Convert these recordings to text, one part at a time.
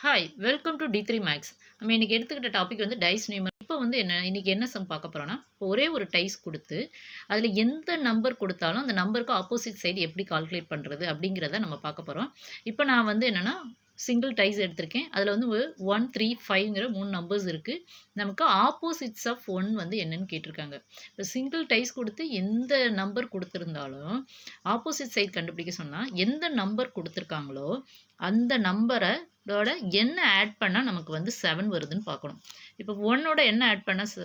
Hi welcome to டி3 maths. நம்ம இன்னைக்கு எடுத்துக்கிட்ட டாபிக் வந்து டைஸ் நியூமர். இப்போ வந்து இன்னைக்கு என்ன சம் பார்க்க போறோம்னா, ஒரே ஒரு டைஸ் கொடுத்து அதில் எந்த நம்பர் கொடுத்தாலும் அந்த நம்பருக்கு ஆப்போசிட் சைடு எப்படி கால்குலேட் பண்ணுறது அப்படிங்கிறத நம்ம பார்க்க போகிறோம். இப்போ நான் வந்து என்னென்னா சிங்கிள் டைஸ் எடுத்திருக்கேன். அதில் வந்து 1, 3, 5ங்கிற 3 நம்பர்ஸ் இருக்குது. நமக்கு ஆப்போசிட்ஸ் ஆஃப் 1 வந்து என்னன்னு கேட்டிருக்காங்க. இப்போ சிங்கிள் டைஸ் கொடுத்து எந்த நம்பர் கொடுத்துருந்தாலும் ஆப்போசிட் சைடு கண்டுபிடிக்க சொன்னால் எந்த நம்பர் கொடுத்துருக்காங்களோ அந்த நம்பரை என்ன ஆட் பண்ணால் நமக்கு வந்து 7 வருதுன்னு பார்க்கணும். இப்போ 1ஓட என்ன ஆட் பண்ணால்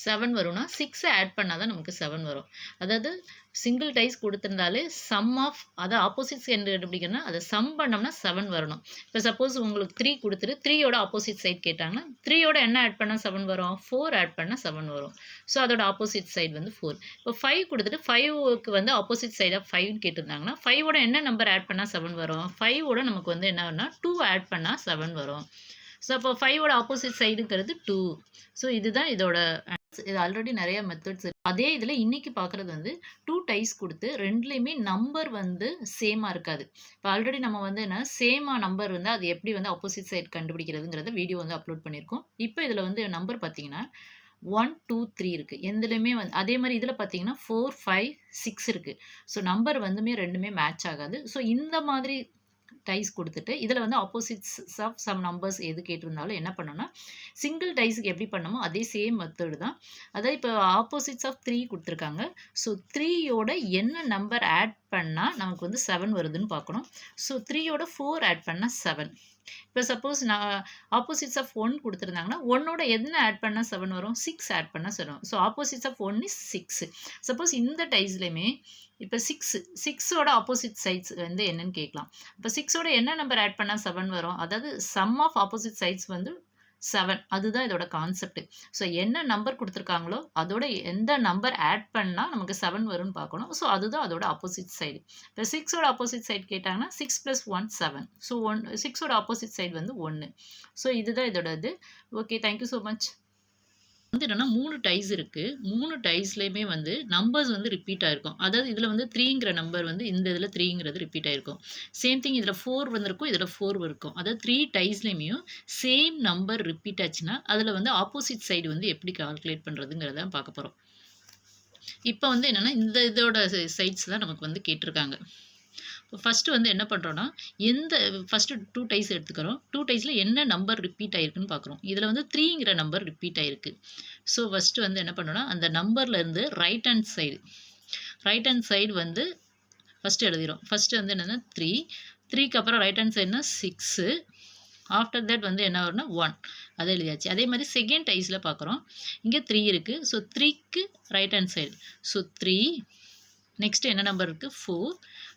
7 வரும்னா 6 ஆட் பண்ணால் தான் நமக்கு 7 வரும். அதாவது சிங்கிள் டைஸ் கொடுத்துருந்தாலே சம் ஆஃப் அதை ஆப்போசிட்ஸ் என்று கண்டுபிடிக்கணும்னா அதை சம் பண்ணோம்னா 7 வரணும். இப்போ சப்போஸ் உங்களுக்கு 3 கொடுத்துட்டு 3யோட ஆப்போசிட் சைட் கேட்டாங்கன்னா 3யோட என்ன ஆட் பண்ணால் 7 வரும், 4 ஆட் பண்ணால் 7 வரும். ஸோ அதோட ஆப்போசிட் சைடு வந்து 4. இப்போ 5 கொடுத்துட்டு 5க்கு வந்து ஆப்போசிட் சைட் ஆஃப் 5 கேட்டிருந்தாங்கன்னா 5ஓட என்ன நம்பர் ஆட் பண்ணால் 7 வரும், 5ஓட நமக்கு வந்து என்ன 2 ஆட் பண்ணால் 7 வரும். ஸோ அப்போ 5ஓட ஆப்போசிட் சைடுங்கிறது 2. ஸோ இதுதான் இதோட இது ஆல்ரெடி நிறைய மெத்தட்ஸ் இருக்கு. அதே இதில் இன்னைக்கு பார்க்குறது வந்து 2 டைஸ் கொடுத்து ரெண்டுலேயுமே நம்பர் வந்து சேமாக இருக்காது. இப்போ ஆல்ரெடி நம்ம வந்து என்ன சேமாக நம்பர் வந்து அது எப்படி வந்து ஆப்போசிட் சைடு கண்டுபிடிக்கிறதுங்கிறத வீடியோ வந்து அப்லோட் பண்ணியிருக்கோம். இப்போ இதில் வந்து நம்பர் பார்த்தீங்கன்னா 1, 2, 3 இருக்குது. எதுலையுமே வந்து அதே மாதிரி இதில் பார்த்தீங்கன்னா 4, 5, 6 இருக்குது. ஸோ நம்பர் வந்துமே ரெண்டுமே மேட்ச் ஆகாது. ஸோ இந்த மாதிரி டைஸ் கொடுத்துட்டு இதில் வந்து ஆப்போசிட்ஸ் ஆஃப் சம் நம்பர்ஸ் எது கேட்டிருந்தாலும் என்ன பண்ணணும்னா சிங்கிள் டைஸுக்கு எப்படி பண்ணமோ அதே சேம் மெத்தடு தான். அதாவது இப்போ ஆப்போசிட்ஸ் ஆஃப் 3 கொடுத்துருக்காங்க. ஸோ 3யோட என்ன நம்பர் ஆட் பண்ணால் நமக்கு வந்து 7 வருதுன்னு பார்க்கணும். ஸோ 3யோட 4 ஆட் பண்ணால் 7. இப்போ சப்போஸ் நான் ஆப்போசிட்ஸ் ஆஃப் 1 கொடுத்துருந்தாங்கன்னா 1ஓட என்ன ஆட் பண்ணால் 7 வரும், 6 ஆட் பண்ணால் 7 வரும். So opposites of 1 is 6. Suppose இந்த டைஸ்லையுமே இப்போ 6ஓட ஆப்போசிட் சைட்ஸ் வந்து என்னன்னு கேட்கலாம். இப்போ 6ஓட என்ன நம்பர் ஆட் பண்ணால் 7 வரும், அதாவது சம் ஆஃப் ஆப்போசிட் சைட்ஸ் வந்து 7. அதுதான் இதோட கான்செப்ட். ஸோ என்ன நம்பர் கொடுத்துருக்காங்களோ அதோட எந்த நம்பர் ஆட் பண்ணால் நமக்கு 7 வரும்னு பார்க்கணும். ஸோ அதுதான் அதோட ஆப்போசிட் சைடு. இப்போ 6ஓட ஆப்போசிட் சைடு கேட்டாங்கன்னா 6 + 1 7. ஸோ 6ஓட ஆப்போசிட் சைடு வந்து 1. ஸோ இதுதான் இதோட இது. Okay, thank you so much. வந்து என்னன்னா 3 டைஸ் இருக்குது. 3 டைஸ்லேயுமே வந்து நம்பர்ஸ் வந்து ரிப்பீட் ஆகிருக்கும். அதாவது இதில் வந்து 3ங்கிற நம்பர் வந்து இந்த இதில் 3ங்கிறது ரிப்பீட் ஆகிருக்கும். சேம் திங் இதில் 4 வந்திருக்கும், இதில் 4 இருக்கும். அதாவது 3 டைஸ்லேயுமே சேம் நம்பர் ரிப்பீட் ஆச்சுன்னா அதில் வந்து ஆப்போசிட் சைடு வந்து எப்படி கால்குலேட் பண்ணுறதுங்கிறத பார்க்க போகிறோம். இப்போ வந்து என்னென்னா இந்த இதோட சைட்ஸ் தான் நமக்கு வந்து கேட்டிருக்காங்க. இப்போ ஃபஸ்ட்டு வந்து என்ன பண்ணுறோன்னா ஃபஸ்ட்டு 2 டைஸ் எடுத்துக்கிறோம். 2 டைஸில் என்ன நம்பர் ரிப்பீட் ஆகிருக்குன்னு பார்க்குறோம். இதில் வந்து 3ங்கிற நம்பர் ரிப்பீட் ஆகிருக்கு. ஸோ ஃபஸ்ட்டு வந்து என்ன பண்ணோன்னா அந்த நம்பர்லேருந்து ரைட் ஹேண்ட் சைடு வந்து ஃபஸ்ட்டு எழுதிடும். ஃபஸ்ட்டு வந்து என்னென்னா 3க்கு அப்புறம் ரைட் ஹேண்ட் சைடுனா 6. ஆஃப்டர் தட் வந்து என்ன வரும்னா 1. அதை எழுதியாச்சு. அதே மாதிரி செகண்ட் டைஸில் பார்க்குறோம். இங்கே 3 இருக்குது. ஸோ 3க்கு right hand side. So 3. Next என்ன நம்பர் இருக்குது 4.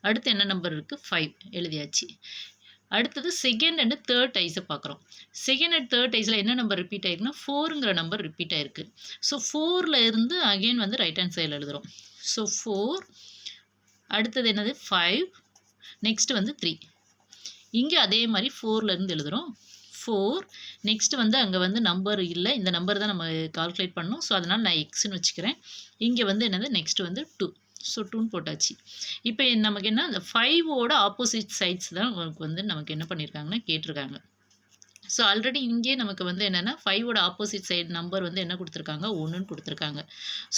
அடுத்து என்ன நம்பர் இருக்குது 5 எழுதியாச்சு. அடுத்தது செகண்ட் அண்ட் தேர்ட் டைஸை பார்க்குறோம். செகண்ட் அண்ட் தேர்ட் டைஸில் என்ன நம்பர் ரிப்பீட் ஆகிருக்குன்னா 4ங்கிற நம்பர் ரிப்பீட் ஆகிருக்கு. ஸோ 4ல் இருந்து அகெயின் வந்து ரைட் ஹேண்ட் சைடில் எழுதுகிறோம். ஸோ 4. அடுத்தது என்னது 5. நெக்ஸ்ட்டு வந்து 3. இங்கே அதே மாதிரி 4லேருந்து எழுதுகிறோம். 4. நெக்ஸ்ட்டு வந்து அங்கே வந்து நம்பர் இல்லை, இந்த நம்பர் தான் நம்ம கால்குலேட் பண்ணணும். ஸோ அதனால் நான் எக்ஸ்ன்னு வச்சுக்கிறேன். இங்கே வந்து என்னது நெக்ஸ்ட்டு வந்து 2. ஸோ 2ன்னு போட்டாச்சு. இப்போ நமக்கு என்ன அந்த 5ஓட ஆப்போசிட் சைட்ஸ் தான் நமக்கு என்ன பண்ணியிருக்காங்கன்னா கேட்டிருக்காங்க. ஸோ ஆல்ரெடி இங்கே நமக்கு வந்து என்னென்னா 5ஓட ஆப்போசிட் சைடு நம்பர் வந்து என்ன கொடுத்துருக்காங்க 1ன்னு கொடுத்துருக்காங்க.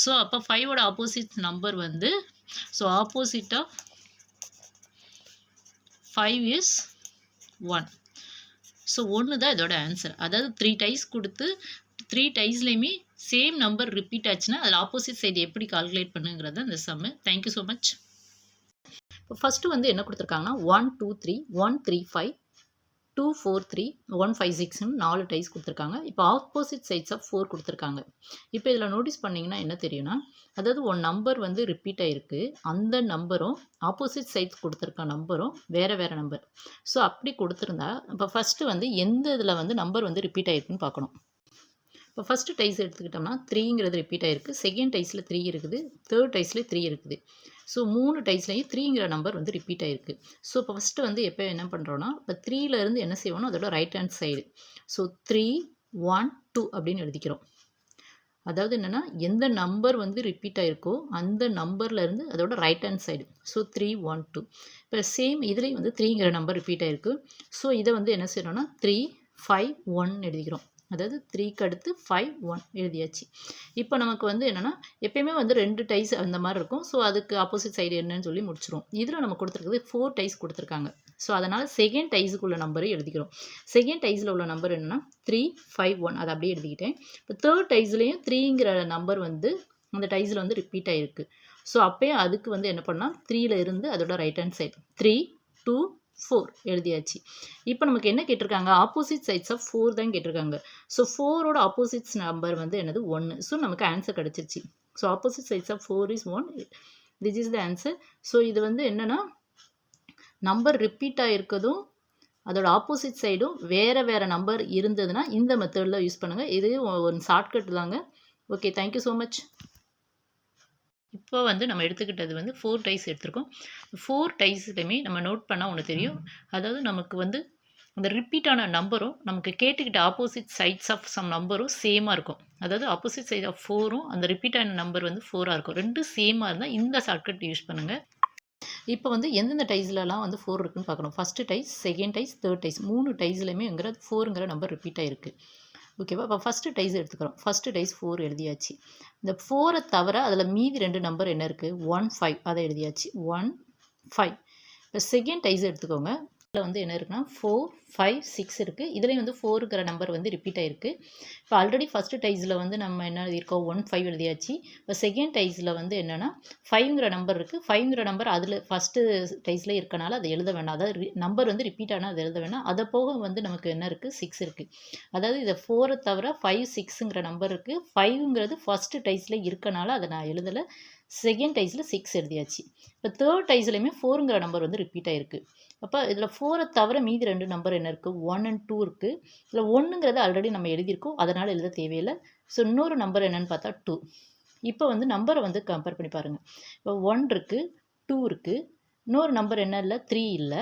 ஸோ அப்போ 5ஓட ஆப்போசிட் நம்பர் வந்து ஆப்போசிட் ஆஃப் 5 இஸ் 1. ஸோ 1 தான் இதோட ஆன்சர். அதாவது 3 டைஸ் கொடுத்து 3 டைஸ்லேயுமே சேம் நம்பர் ரிப்பீட் ஆச்சுன்னா அதில் ஆப்போசிட் சைடு எப்படி கால்குலேட் பண்ணுங்கிறது அந்த சம்மு. Thank you so much. இப்போ ஃபஸ்ட்டு வந்து என்ன கொடுத்துருக்காங்கன்னா 1, 2, 3, 1, 3, 5, 2, 4, 3, 1, 5, 6ன்னு 4 டைஸ் கொடுத்துருக்காங்க. இப்போ ஆப்போசிட் சைட்ஸ் ஆஃப் 4 கொடுத்துருக்காங்க. இப்போ இதில் நோட்டீஸ் பண்ணிங்கன்னா என்ன தெரியும்னா, அதாவது ஒரு நம்பர் வந்து ரிப்பீட் ஆகிருக்கு. அந்த நம்பரும் ஆப்போசிட் சைட்ஸ் கொடுத்துருக்க நம்பரும் வேறு நம்பர். ஸோ அப்படி கொடுத்துருந்தா இப்போ ஃபஸ்ட்டு வந்து எந்த இதில் வந்து நம்பர் வந்து ரிப்பீட் ஆகிருக்குன்னு பார்க்கணும். இப்போ ஃபஸ்ட்டு டைஸ் எடுத்துக்கிட்டோம்னா 3ங்கிறது ரிப்பீட் ஆகிருக்கு. செகண்ட் டைஸில் 3 இருக்குது. தேர்ட் டைஸ்லேயே 3 இருக்குது. ஸோ 3 டைஸ்லையும் 3ங்கிற நம்பர் வந்து ரிப்பீட் ஆகிருக்கு. ஸோ இப்போ ஃபஸ்ட்டு வந்து எப்போ என்ன பண்ணுறோன்னா இப்போ 3லேருந்து என்ன செய்வோம்னா அதோட ரைட் ஹேண்ட் சைடு. ஸோ 3, 1, 2 அப்படின்னு எழுதிக்கிறோம். அதாவது என்னன்னா, எந்த நம்பர் வந்து ரிப்பீட் ஆயிருக்கோ, அந்த நம்பர்ல இருந்து அதோட ரைட் ஹேண்ட் சைடு. ஸோ 3, 1, 2. இப்ப சேம் இதுலயும் வந்து 3ங்கிற நம்பர் ரிப்பீட் ஆயிருக்கு. ஸோ இத வந்து என்ன செய்றோம்னா, 3, 5, 1 எழுதிக்கிறோம். அதாவது 3க்கு அடுத்து 5, 1 எழுதியாச்சு. இப்ப நமக்கு வந்து என்னன்னா, எப்பயுமே வந்து 2 டைஸ் அந்த மாரி இருக்கும். ஸோ அதுக்கு ஆப்போசிட் சைடு என்னன்னு சொல்லி முடிச்சுருவோம். இதுல நம்ம குடுத்துருக்கிறது 4 டைஸ் குடுத்துருக்காங்க. ஸோ அதனால செகண்ட் டைஸ்க்கு உள்ள நம்பர எழுதிக்கிறோம். செகண்ட் டைஸ்ல உள்ள நம்பர் என்னன்னா 3, 5, 1 அத அப்படியே எழுதிக்கிட்டேன். இப்போ தேர்ட் டைஸ்லயும் 3ங்கிற நம்பர் வந்து அந்த டைஸ்ல வந்து ரிப்பீட் ஆயிருக்கு. ஸோ அப்பயும் அதுக்கு வந்து என்ன பண்ணலாம், 3ல இருந்து அதோட ரைட் ஹேண்ட் சைடு 3, 2, 4 எழுதியாச்சு. இப்போ நமக்கு என்ன கேட்டிருக்காங்க, ஆப்போசிட் சைட்ஸ் ஆஃப் 4 தான் கேட்டிருக்காங்க. ஸோ 4ஓட ஆப்போசிட்ஸ் நம்பர் வந்து என்னது 1. ஸோ நமக்கு ஆன்சர் கிடைச்சிருச்சு. So opposite sides of 4 is 1. This is the answer. So இது வந்து என்னன்னா, நம்பர் ரிப்பீட் ஆயிருக்கதும் அதோட ஆப்போசிட் சைடும் வேற வேற நம்பர் இருந்ததுன்னா இந்த மெத்தடில் யூஸ் பண்ணுங்கள். இது ஒரு ஷார்ட்கட் தாங்க. Okay, thank you so much. இப்போ வந்து நம்ம எடுத்துக்கிட்டது வந்து 4 டைஸ் எடுத்திருக்கோம். 4 டைஸ்லையுமே நம்ம நோட் பண்ணால் ஒன்று தெரியும். அதாவது நமக்கு வந்து அந்த ரிப்பீட்டான நம்பரும் நமக்கு கேட்டுக்கிட்ட ஆப்போசிட் சைட்ஸ் ஆஃப் சம் நம்பரும் சேமாக இருக்கும். அதாவது ஆப்போசிட் சைட் ஆஃப் 4ம் அந்த ரிப்பீட்டான நம்பர் வந்து 4ஆக இருக்கும். ரெண்டும் சேமாக இருந்தால் இந்த ஷார்ட்கட் யூஸ் பண்ணுங்கள். இப்போ வந்து எந்தெந்த டைஸ்லலாம் வந்து 4 இருக்குன்னு பார்க்கணும். First dice, second dice, third dice 3 டைஸ்லையுமேங்கிற 4ங்கிற நம்பர் ரிப்பீட் ஆயிருக்கு. ஓகேவா? இப்போ ஃபஸ்ட்டு டைஸ் எடுத்துக்கிறோம். ஃபஸ்ட்டு டைஸ் 4 எழுதியாச்சு. இந்த 4 தவிர அதில் மீதி 2 நம்பர் என்ன இருக்குது? 1, 5 அதை எழுதியாச்சு. 1, 5. இப்போ செகண்ட் டைஸ் எடுத்துக்கோங்க. இதில் வந்து என்ன இருக்குன்னா 4, 5, 6 இருக்குது. இதுலேயும் வந்து 4ங்கிற நம்பர் வந்து ரிப்பீட் ஆயிருக்கு. இப்போ ஆல்ரெடி ஃபஸ்ட்டு டைஸில் வந்து நம்ம என்ன எழுதியிருக்கோம், 1, 5 எழுதியாச்சு. இப்போ செகண்ட் டைஸில் வந்து என்னென்னா 5ங்கிற நம்பர் இருக்குது. 5ங்கிற நம்பர் அதில் ஃபஸ்ட்டு டைஸில் இருக்கனால அதை எழுத வேண்டாம். அதாவது நம்பர் வந்து ரிப்பீட் ஆனால் அதை எழுத வேண்டாம். அதை போக வந்து நமக்கு என்ன இருக்குது, 6 இருக்குது. அதாவது இதை 4 தவிர 5, 6ங்கிற நம்பர் இருக்குது. 5ங்கிறது ஃபஸ்ட்டு டைஸில் இருக்கனால அதை நான் எழுதலை. செகண்ட் டைஸில் 6 எழுதியாச்சு. இப்போ தேர்ட் டைஸ்லையுமே 4ங்கிற நம்பர் வந்து ரிப்பீட் ஆயிருக்கு. அப்போ இதில் 4 தவிர மீதி 2 நம்பர் என்ன இருக்குது, 1 and 2 இருக்குது. இதில் 1ங்கிறத ஆல்ரெடி நம்ம எழுதியிருக்கோம், அதனால் எழுத தேவையில்லை. ஸோ இன்னொரு நம்பர் என்னென்னு பார்த்தா 2. இப்போ வந்து நம்பரை வந்து கம்பேர் பண்ணி பாருங்கள். இப்போ 1 இருக்குது, 2 இருக்குது. இன்னொரு நம்பர் என்ன இல்லை, 3 இல்லை.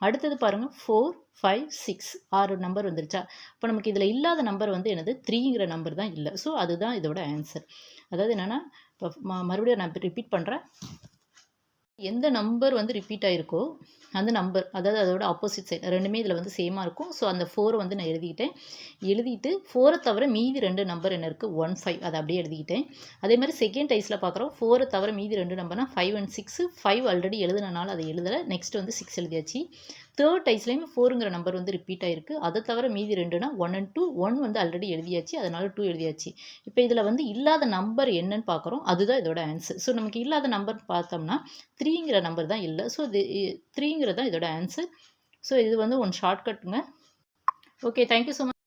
அடுத்தது பாருங்கள் 4, 5, 6 6 நம்பர் வந்துருச்சா. இப்போ நமக்கு இதில் இல்லாத நம்பர் வந்து என்னது, 3ங்கிற நம்பர் தான் இல்லை. ஸோ அதுதான் இதோட ஆன்சர். அதாவது என்னென்னா, இப்போ மறுபடியும் நான் ரிப்பீட் பண்ணுறேன். எந்த நம்பர் வந்து ரிப்பீட் ஆகிருக்கோ அந்த நம்பர், அதாவது அதோட ஆப்போசிட் சைட் ரெண்டுமே இதில் வந்து சேமாக இருக்கும். ஸோ அந்த 4 வந்து நான் எழுதிட்டு 4 தவிர மீதி 2 நம்பர் என்ன இருக்குது, 1, 5 அதை அப்படியே எழுதிக்கிட்டேன். அதே மாதிரி செகண்ட் டைஸில் பார்க்குறோம். 4 தவிர மீதி 2 நம்பர்னா 5 and 6. 5 ஆல்ரெடி எழுதுனால அதை எழுதலை. நெக்ஸ்ட் வந்து 6 எழுதியாச்சு. தேர்ட் டைஸ்லையும் 4ங்கிற நம்பர் வந்து ரிப்பீட் ஆகிருக்கு. அதை தவிர மீதி 2னா 1 and 2. 1 வந்து ஆல்ரெடி எழுதியாச்சு, அதனால் 2 எழுதியாச்சு. இப்போ இதில் வந்து இல்லாத நம்பர் என்னன்னு பார்க்குறோம். அதுதான் இதோட ஆன்சர். ஸோ நமக்கு இல்லாத நம்பர் பார்த்தோம்னா 3ங்கிற நம்பர் தான் இல்லை. ஸோ இது 3ங்கிறது தான் இதோட ஆன்சர். ஸோ இது வந்து ஒன் ஷார்ட்கட்டுங்க. Okay, thank you so much.